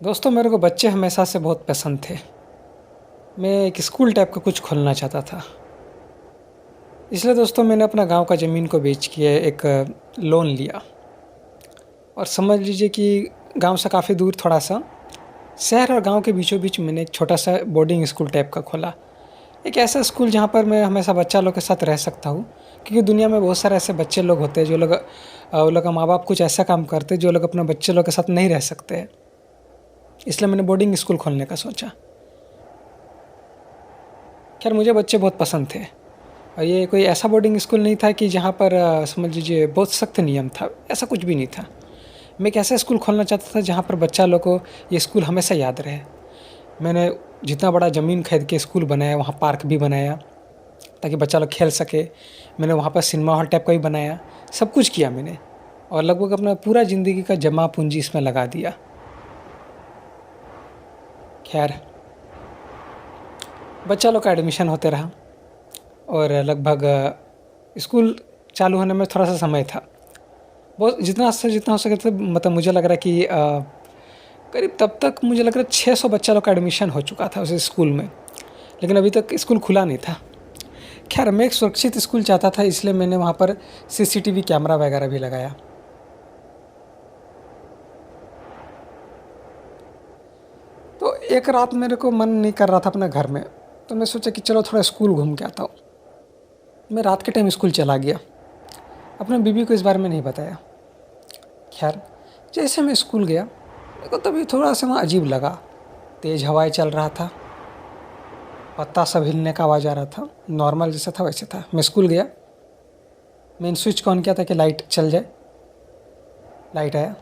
दोस्तों मेरे को बच्चे हमेशा से बहुत पसंद थे। मैं एक स्कूल टाइप का कुछ खोलना चाहता था। इसलिए दोस्तों मैंने अपना गाँव का ज़मीन को बेच के एक लोन लिया और समझ लीजिए कि गाँव से काफ़ी दूर थोड़ा-सा शहर और गाँव के बीचों-बीच मैंने एक छोटा-सा बोर्डिंग स्कूल टाइप का खोला। एक ऐसा स्कूल जहाँ पर मैं हमेशा बच्चा लोग के साथ रह सकता हूँ, क्योंकि दुनिया में बहुत सारे ऐसे बच्चे लोग होते हैं जो लोग वो लोग का माँ-बाप कुछ ऐसा काम करते हैं जो लोग अपने बच्चे लोग के साथ नहीं रह सकते हैं। इसलिए मैंने बोर्डिंग स्कूल खोलने का सोचा। ख़ैर मुझे बच्चे बहुत पसंद थे और ये कोई ऐसा बोर्डिंग स्कूल नहीं था कि जहाँ पर समझ लीजिए बहुत सख्त नियम था, ऐसा कुछ भी नहीं था। मैं एक ऐसा स्कूल खोलना चाहता था जहाँ पर बच्चा लोग को ये स्कूल हमेशा याद रहे। मैंने जितना बड़ा ज़मीन खरीद के स्कूल बनाया, वहाँ पार्क भी बनाया ताकि बच्चा लोग खेल सके। मैंने वहाँ पर सिनेमा हॉल टाइप का भी बनाया, सब कुछ किया मैंने और लगभग अपना पूरा ज़िंदगी का जमा पूँजी इसमें लगा दिया। ख़ैर बच्चा लोग का एडमिशन होते रहा और लगभग स्कूल चालू होने में थोड़ा-सा समय था। बहुत जितना हो सके थे, मतलब मुझे लग रहा है कि करीब तब तक मुझे लग रहा है 600 बच्चा लोग का एडमिशन हो चुका था उस स्कूल में, लेकिन अभी तक स्कूल खुला नहीं था। ख़ैर मैं एक सुरक्षित स्कूल चाहता था, इसलिए मैंने वहाँ पर सीसीटीवी कैमरा वगैरह भी लगाया। तो एक रात मेरे को मन नहीं कर रहा था अपने घर में, तो मैं सोचा कि चलो थोड़ा स्कूल घूम के आता हूँ। मैं रात के टाइम स्कूल चला गया, अपने बीवी को इस बारे में नहीं बताया। ख़ैर जैसे मैं स्कूल गया, मेरे को तभी थोड़ा-सा वहाँ अजीब लगा। तेज़ हवाएँ चल रहा था, पत्ता सब हिलने का आवाज़ आ रहा था, नॉर्मल जैसा था वैसे था। मैं स्कूल गया, मेन स्विच ऑन किया ताकि लाइट चल जाए, लाइट आया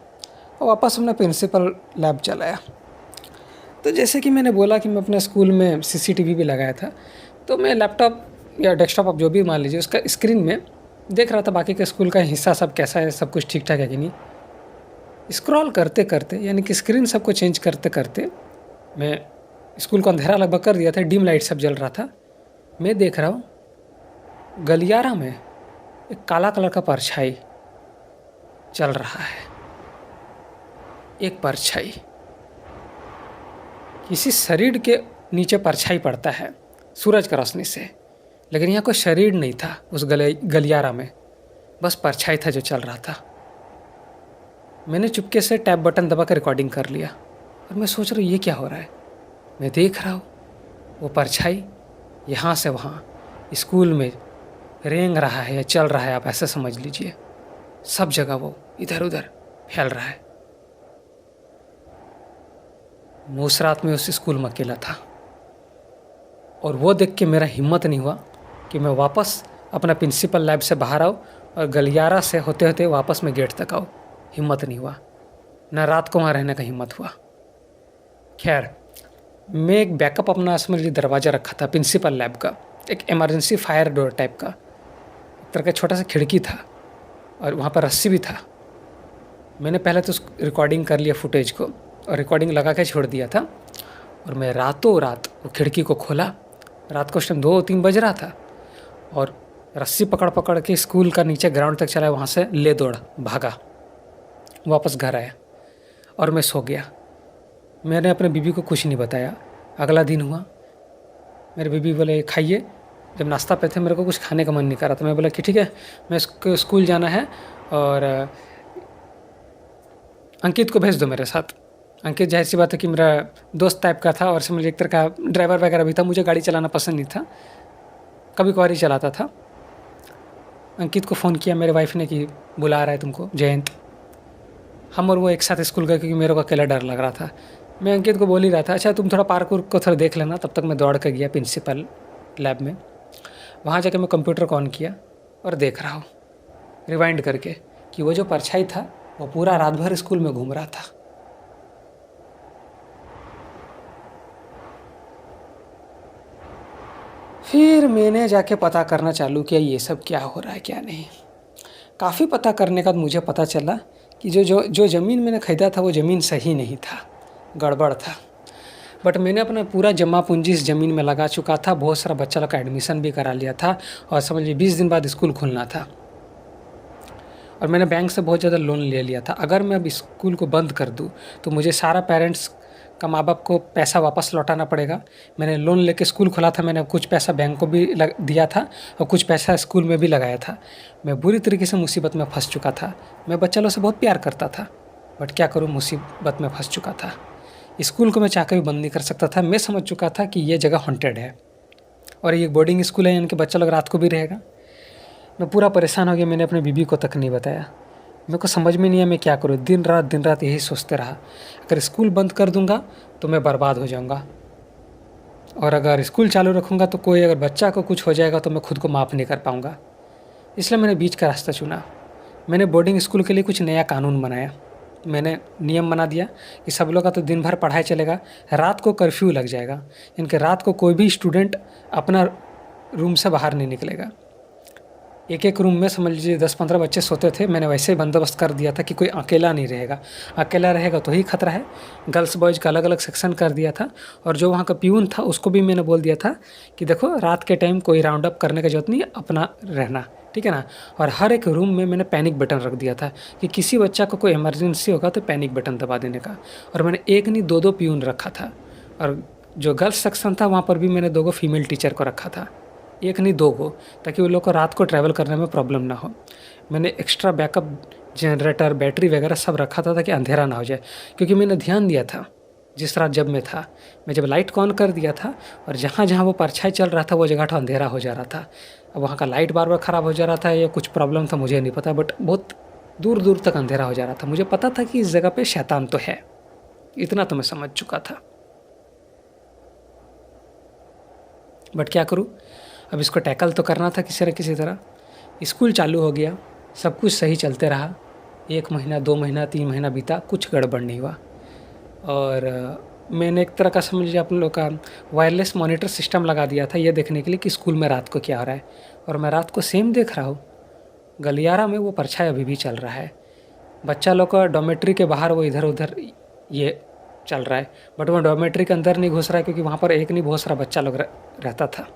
और वापस हमने प्रिंसिपल लैब चलाया। तो जैसे कि मैंने बोला कि मैं अपने स्कूल में सीसीटीवी भी लगाया था, तो मैं लैपटॉप या डेस्कटॉप आप जो भी मान लीजिए, उसका स्क्रीन में देख रहा था बाकी के स्कूल का हिस्सा सब कैसा है, सब कुछ ठीक-ठाक है कि नहीं। स्क्रॉल करते-करते यानी कि स्क्रीन सबको चेंज करते-करते मैं स्कूल को अंधेरा लगभग कर दिया था, डिम लाइट सब जल रहा था। मैं देख रहा हूँ गलियारा में एक काला कलर का परछाई चल रहा है। एक परछाई, किसी शरीर के नीचे परछाई पड़ता है सूरज की रोशनी से, लेकिन यहाँ कोई शरीर नहीं था उस गलियारा में, बस परछाई था जो चल रहा था। मैंने चुपके से टैब बटन दबा कर रिकॉर्डिंग कर लिया और मैं सोच रहा हूँ ये क्या हो रहा है। मैं देख रहा हूँ वो परछाई यहाँ से वहाँ स्कूल में रेंग रहा है या चल रहा है, आप ऐसा समझ लीजिए। सब जगह वो इधर उधर फैल रहा है। मैं उस रात में उस स्कूल में अकेला था और वो देख के मेरा हिम्मत नहीं हुआ कि मैं वापस अपना प्रिंसिपल लैब से बाहर आऊँ और गलियारा से होते होते वापस मैं गेट तक आऊँ। हिम्मत नहीं हुआ, न रात को वहाँ रहने का हिम्मत हुआ। खैर मैं एक बैकअप अपना समझ लीजिए दरवाज़ा रखा था प्रिंसिपल लैब का, एक इमरजेंसी फायर डोर टाइप का, एक तरह का छोटा सा खिड़की था और वहाँ पर रस्सी भी था। मैंने पहले तो उस रिकॉर्डिंग कर लिया फुटेज को और रिकॉर्डिंग लगा के छोड़ दिया था और मैं रातों रात वो खिड़की को खोला। रात को उस टाइम 2-3 बज रहा था और रस्सी पकड़ पकड़ के स्कूल का नीचे ग्राउंड तक चला, वहाँ से ले दौड़ भागा, वापस घर आया और मैं सो गया। मैंने अपने बीवी को कुछ नहीं बताया। अगला दिन हुआ, मेरे बीवी बोले खाइए। जब नाश्ता पे थे मेरे को कुछ खाने का मन नहीं कर रहा था। मैं बोला कि ठीक है, मैं स्कूल जाना है और अंकित को भेज दो मेरे साथ। अंकित जाहिर सी बात है कि मेरा दोस्त टाइप का था और समझ एक तरह का ड्राइवर वगैरह भी था। मुझे गाड़ी चलाना पसंद नहीं था, कभी कभार ही चलाता था। अंकित को फ़ोन किया मेरे वाइफ ने कि बुला रहा है तुमको जयंत। हम और वो एक साथ स्कूल गए क्योंकि मेरे को अकेला डर लग रहा था। मैं अंकित को बोल ही रहा था अच्छा तुम थोड़ा पार्क उर्क को थोड़ा देख लेना। तब तक मैं दौड़ कर गया प्रिंसिपल लैब में। वहाँ जाकर मैं कंप्यूटर को ऑन किया और देख रहा हूँ रिवाइंड करके कि वो जो परछाई था वो पूरा रात भर स्कूल में घूम रहा था। फिर मैंने जाके पता करना चालू किया ये सब क्या हो रहा है क्या नहीं। काफ़ी पता करने के बाद मुझे पता चला कि जो ज़मीन मैंने ख़रीदा था वो ज़मीन सही नहीं था, गड़बड़ था। बट मैंने अपना पूरा जमा पूंजी इस ज़मीन में लगा चुका था। बहुत सारा बच्चा लोग का एडमिशन भी करा लिया था और समझ लीजिए 20 दिन बाद स्कूल खुलना था और मैंने बैंक से बहुत ज़्यादा लोन ले लिया था। अगर मैं अब स्कूल को बंद कर दूँ तो मुझे सारा पेरेंट्स का माँ बाप को पैसा वापस लौटाना पड़ेगा। मैंने लोन लेके स्कूल खोला था, मैंने कुछ पैसा बैंक को भी दिया था और कुछ पैसा स्कूल में भी लगाया था। मैं बुरी तरीके से मुसीबत में फंस चुका था। मैं बच्चा लोग से बहुत प्यार करता था, बट क्या करूँ, मुसीबत में फंस चुका था। स्कूल को मैं चाह के भी बंद नहीं कर सकता था। मैं समझ चुका था कि ये जगह हॉन्टेड है और ये बोर्डिंग स्कूल है, इनके बच्चा लोग रात को भी रहेगा। मैं पूरा परेशान हो गया। मैंने अपनी बीबी को तक नहीं बताया। मेरे को समझ में नहीं आया मैं क्या करूँ। दिन रात यही सोचते रहा, अगर स्कूल बंद कर दूंगा तो मैं बर्बाद हो जाऊंगा, और अगर स्कूल चालू रखूंगा तो कोई अगर बच्चा को कुछ हो जाएगा तो मैं खुद को माफ़ नहीं कर पाऊंगा। इसलिए मैंने बीच का रास्ता चुना। मैंने बोर्डिंग स्कूल के लिए कुछ नया कानून बनाया। मैंने नियम बना दिया कि सब लोग का तो दिन भर पढ़ाई चलेगा, रात को कर्फ्यू लग जाएगा। इनके रात को कोई भी स्टूडेंट अपना रूम से बाहर नहीं निकलेगा। एक रूम में समझ लीजिए 10-15 बच्चे सोते थे। मैंने वैसे ही बंदोबस्त कर दिया था कि कोई अकेला नहीं रहेगा। अकेला रहेगा तो ही खतरा है। गर्ल्स बॉयज़ का अलग अलग सेक्शन कर दिया था, और जो वहाँ का प्यून था उसको भी मैंने बोल दिया था कि देखो रात के टाइम कोई राउंड अप करने की जरूरत नहीं, अपना रहना, ठीक है ना। और हर एक रूम में मैंने पैनिक बटन रख दिया था कि किसी बच्चा को कोई इमरजेंसी होगा तो पैनिक बटन दबा देने का। और मैंने एक नहीं दो प्यून रखा था। और जो गर्ल्स सेक्शन था वहाँ पर भी मैंने 2 फीमेल टीचर को रखा था, एक नहीं 2 को, ताकि वो लोग को रात को ट्रैवल करने में प्रॉब्लम ना हो। मैंने एक्स्ट्रा बैकअप जनरेटर, बैटरी वगैरह सब रखा था ताकि अंधेरा ना हो जाए, क्योंकि मैंने ध्यान दिया था जिस रात जब मैं था, मैं जब लाइट को ऑन कर दिया था और जहाँ जहाँ वो परछाई चल रहा था वो जगह था अंधेरा हो जा रहा था। अब वहाँ का लाइट बार बार ख़राब हो जा रहा था या कुछ प्रॉब्लम था मुझे नहीं पता, बट बहुत दूर दूर तक अंधेरा हो जा रहा था। मुझे पता था कि इस जगह पे शैतान तो है, इतना तो मैं समझ चुका था। बट क्या करूँ, अब इसको टैकल तो करना था किसी न किसी तरह। स्कूल चालू हो गया, सब कुछ सही चलते रहा। 1 महीना, 2 महीना, 3 महीना बीता, कुछ गड़बड़ नहीं हुआ। और मैंने एक तरह का समझ लीजिए आप लोग का वायरलेस मॉनिटर सिस्टम लगा दिया था ये देखने के लिए कि स्कूल में रात को क्या हो रहा है। और मैं रात को सेम देख रहा हूँ, गलियारा में वो परछाई अभी भी चल रहा है। बच्चा लोग का डॉर्मेट्री के बाहर वो इधर उधर ये चल रहा है, बट वो डॉर्मेट्री के अंदर नहीं घुस रहा है, क्योंकि वहाँ पर एक नहीं बहुत सारा बच्चा लोग रहता था।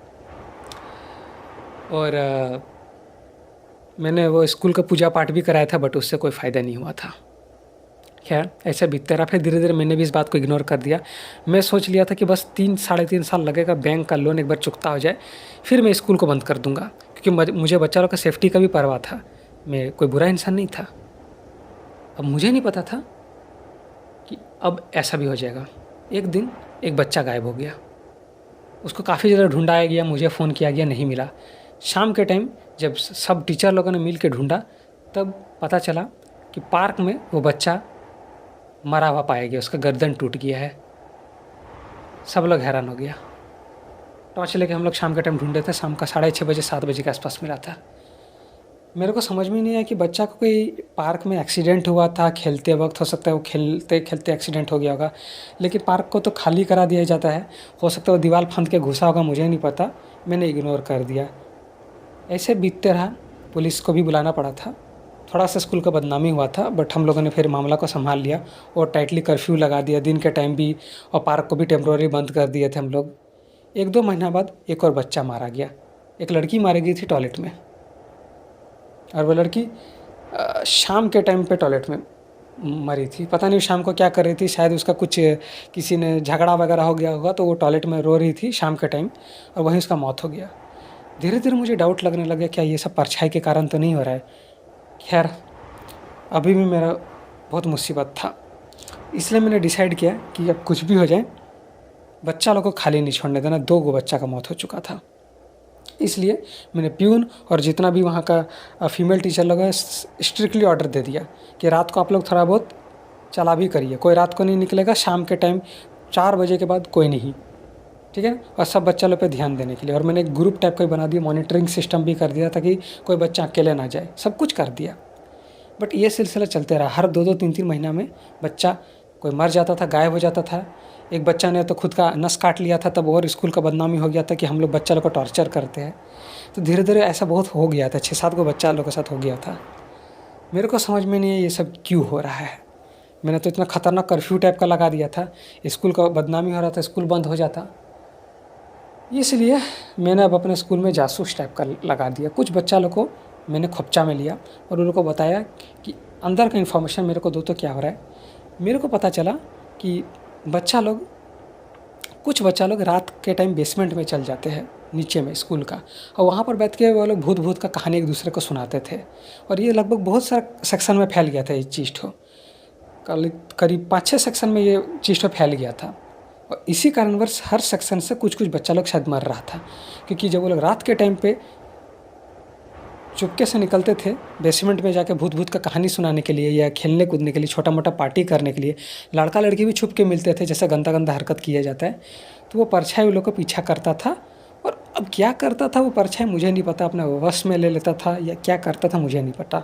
और मैंने वो स्कूल का पूजा पाठ भी कराया था, बट उससे कोई फ़ायदा नहीं हुआ था। खैर ऐसे बीतते रहा। फिर धीरे धीरे मैंने भी इस बात को इग्नोर कर दिया। मैं सोच लिया था कि बस 3-3.5 साल लगेगा, बैंक का लोन एक बार चुकता हो जाए फिर मैं स्कूल को बंद कर दूंगा, क्योंकि मुझे बच्चा लोग का सेफ्टी का भी परवाह था। मैं कोई बुरा इंसान नहीं था। अब मुझे नहीं पता था कि अब ऐसा भी हो जाएगा। एक दिन एक बच्चा गायब हो गया। उसको काफ़ी ज़्यादा ढूंढाया गया, मुझे फ़ोन किया गया, नहीं मिला। शाम के टाइम जब सब टीचर लोगों ने मिल के ढूंढा तब पता चला कि पार्क में वो बच्चा मरा हुआ पाया गया, उसका गर्दन टूट गया है। सब लोग हैरान हो गया। टॉर्च लेके हम लोग शाम के टाइम ढूंढे थे। शाम का 6:30 बजे 7 बजे के आसपास मिला था। मेरे को समझ में नहीं आया कि बच्चा को कोई पार्क में एक्सीडेंट हुआ था खेलते वक्त, हो सकता है वो खेलते खेलते एक्सीडेंट हो गया होगा, लेकिन पार्क को तो खाली करा दिया जाता है। हो सकता है वो दीवार फांद के घुसा होगा, मुझे नहीं पता, मैंने इग्नोर कर दिया। ऐसे बीतते रहा। पुलिस को भी बुलाना पड़ा था। थोड़ा सा स्कूल का बदनामी हुआ था, बट हम लोगों ने फिर मामला को संभाल लिया और टाइटली कर्फ्यू लगा दिया दिन के टाइम भी, और पार्क को भी टेम्प्रोरी बंद कर दिए थे हम लोग। 1-2 महीना बाद एक और बच्चा मारा गया। एक लड़की मारी गई थी टॉयलेट में, और वो लड़की शाम के टाइम पे टॉयलेट में मरी थी। पता नहीं शाम को क्या कर रही थी, शायद उसका कुछ किसी ने झगड़ा वगैरह हो गया होगा, तो वो टॉयलेट में रो रही थी शाम के टाइम, और वहीं उसका मौत हो गया। धीरे धीरे मुझे डाउट लगने लगा, क्या ये सब परछाई के कारण तो नहीं हो रहा है। खैर अभी भी मेरा बहुत मुसीबत था, इसलिए मैंने डिसाइड किया कि अब कुछ भी हो जाए बच्चा लोग को खाली नहीं छोड़ने देना। 2 गो बच्चा का मौत हो चुका था। इसलिए मैंने प्यून और जितना भी वहाँ का फीमेल टीचर लोग हैं स्ट्रिक्टली ऑर्डर दे दिया कि रात को आप लोग थोड़ा बहुत चला भी करिए, कोई रात को नहीं निकलेगा, शाम के टाइम 4 बजे के बाद कोई नहीं, ठीक है। और सब बच्चा लोग पे ध्यान देने के लिए। और मैंने एक ग्रुप टाइप का बना दिया, मॉनिटरिंग सिस्टम भी कर दिया ताकि कोई बच्चा अकेले ना जाए, सब कुछ कर दिया। बट ये सिलसिला चलते रहा। हर 2-2, 3-3 महीना में बच्चा कोई मर जाता था, गायब हो जाता था। एक बच्चा ने तो खुद का नस काट लिया था, तब और स्कूल का बदनामी हो गया था कि हम लोग बच्चा लोग को टॉर्चर करते हैं। तो धीरे धीरे ऐसा बहुत हो गया था, 6-7 को बच्चा लोग के साथ हो गया था। मेरे को समझ में नहीं है ये सब क्यों हो रहा है। मैंने तो इतना खतरनाक कर्फ्यू टाइप का लगा दिया था, स्कूल का बदनामी हो रहा था, स्कूल बंद हो जाता। इसलिए मैंने अब अपने स्कूल में जासूस टाइप का लगा दिया। कुछ बच्चा लोग को मैंने खोपचा में लिया और उन लोगों को बताया कि अंदर का इन्फॉर्मेशन मेरे को दो तो क्या हो रहा है। मेरे को पता चला कि बच्चा लोग कुछ बच्चा लोग रात के टाइम बेसमेंट में चल जाते हैं नीचे में स्कूल का, और वहाँ पर बैठ के वो लोग भूत भूत का कहानी एक दूसरे को सुनाते थे। और ये लगभग बहुत सारा सेक्शन में फैल गया था ये चीज़ तो, करीब 5-6 सेक्शन में ये चीज़ तो फैल गया था। और इसी कारणवश हर सेक्शन से कुछ कुछ बच्चा लोग शायद मर रहा था, क्योंकि जब वो लोग रात के टाइम पे चुपके से निकलते थे बेसमेंट में जाके भूत भूत का कहानी सुनाने के लिए या खेलने कूदने के लिए, छोटा मोटा पार्टी करने के लिए, लड़का लड़की भी छुप के मिलते थे जैसे गंदा गंदा हरकत किया जाता है, तो वो परछाई उन लोग को पीछा करता था। और अब क्या करता था वो परछाई मुझे नहीं पता, अपने वश में ले लेता था या क्या करता था मुझे नहीं पता।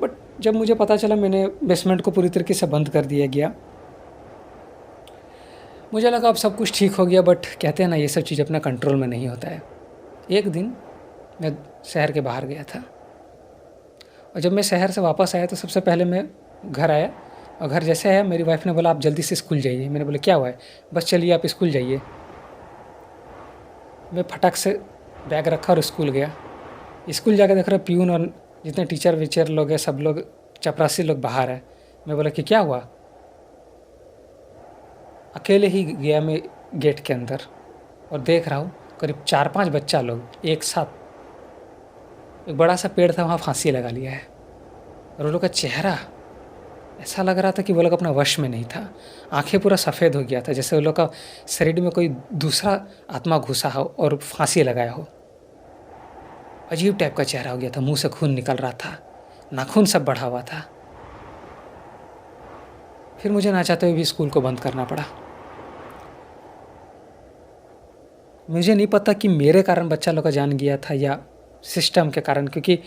बट जब मुझे पता चला मैंने बेसमेंट को पूरी तरीके से बंद कर दिया गया, मुझे लगा अब सब कुछ ठीक हो गया। बट कहते हैं ना, ये सब चीज़ अपना कंट्रोल में नहीं होता है। एक दिन मैं शहर के बाहर गया था, और जब मैं शहर से वापस आया तो सबसे पहले मैं घर आया, और घर जैसे आया मेरी वाइफ ने बोला आप जल्दी से स्कूल जाइए। मैंने बोला क्या हुआ है? बस चलिए आप स्कूल जाइए। मैं फटाक से बैग रखा और स्कूल गया। स्कूल जाकर देख रहा प्यून और जितने टीचर वीचर लोग हैं सब लोग चपरासी लोग बाहर है। मैं बोला कि क्या हुआ? अकेले ही गया मैं गेट के अंदर, और देख रहा हूँ करीब 4-5 बच्चा लोग एक साथ, एक बड़ा सा पेड़ था वहाँ फांसी लगा लिया है। और वो लोग का चेहरा ऐसा लग रहा था कि वो लोग अपना वश में नहीं था। आंखें पूरा सफ़ेद हो गया था, जैसे वो लोग का शरीर में कोई दूसरा आत्मा घुसा हो और फांसी लगाया हो। अजीब टाइप का चेहरा हो गया था, मुंह से खून निकल रहा था, नाखून सब बढ़ा हुआ था। फिर मुझे ना चाहते हुए भी स्कूल को बंद करना पड़ा। मुझे नहीं पता कि मेरे कारण बच्चा लोग का जान गया था या सिस्टम के कारण, क्योंकि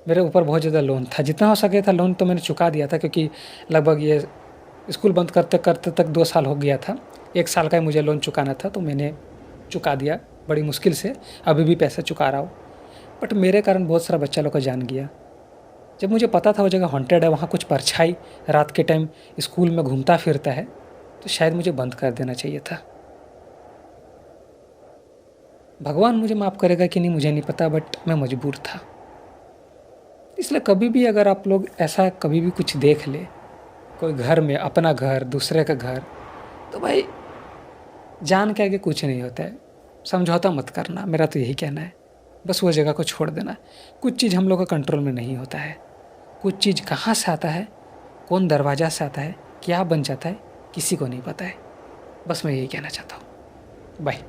मेरे ऊपर बहुत ज़्यादा लोन था। जितना हो सके था लोन तो मैंने चुका दिया था, क्योंकि लगभग ये स्कूल बंद करते करते तक 2 साल हो गया था। 1 साल का ही मुझे लोन चुकाना था, तो मैंने चुका दिया बड़ी मुश्किल से, अभी भी पैसा चुका रहा हूँ। बट मेरे कारण बहुत सारा बच्चा लोग का जान गया। जब मुझे पता था वो जगह हॉन्टेड है, वहाँ कुछ परछाई रात के टाइम स्कूल में घूमता फिरता है, तो शायद मुझे बंद कर देना चाहिए था। भगवान मुझे माफ़ करेगा कि नहीं मुझे नहीं पता, बट मैं मजबूर था। इसलिए कभी भी अगर आप लोग ऐसा कभी भी कुछ देख ले, कोई घर में, अपना घर, दूसरे का घर, तो भाई जान के आगे कुछ नहीं होता है। समझौता मत करना, मेरा तो यही कहना है। बस वो जगह को छोड़ देना। कुछ चीज़ हम लोग का कंट्रोल में नहीं होता है। कुछ चीज़ कहाँ से आता है, कौन दरवाज़ा से आता है, क्या बन जाता है, किसी को नहीं पता है। बस मैं यही कहना चाहता हूँ। बाय।